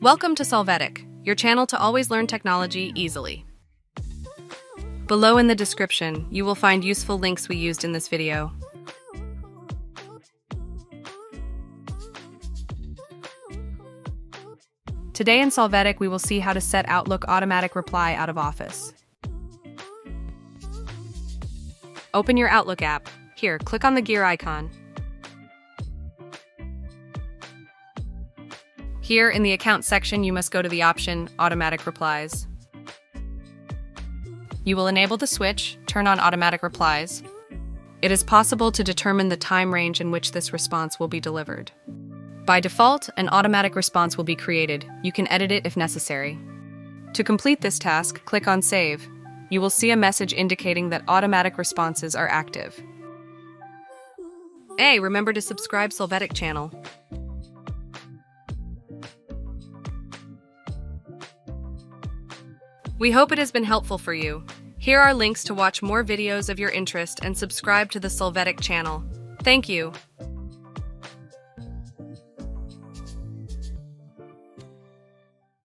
Welcome to Solvetic, your channel to always learn technology easily. Below in the description, you will find useful links we used in this video. Today in Solvetic, we will see how to set Outlook automatic reply out of Office. Open your Outlook app. Here, click on the gear icon. Here, in the Account section, you must go to the option Automatic Replies. You will enable the switch, turn on Automatic Replies. It is possible to determine the time range in which this response will be delivered. By default, an automatic response will be created. You can edit it if necessary. To complete this task, click on Save. You will see a message indicating that automatic responses are active. Hey, remember to subscribe Solvetic channel. We hope it has been helpful for you. Here are links to watch more videos of your interest and subscribe to the Solvetic channel. Thank you.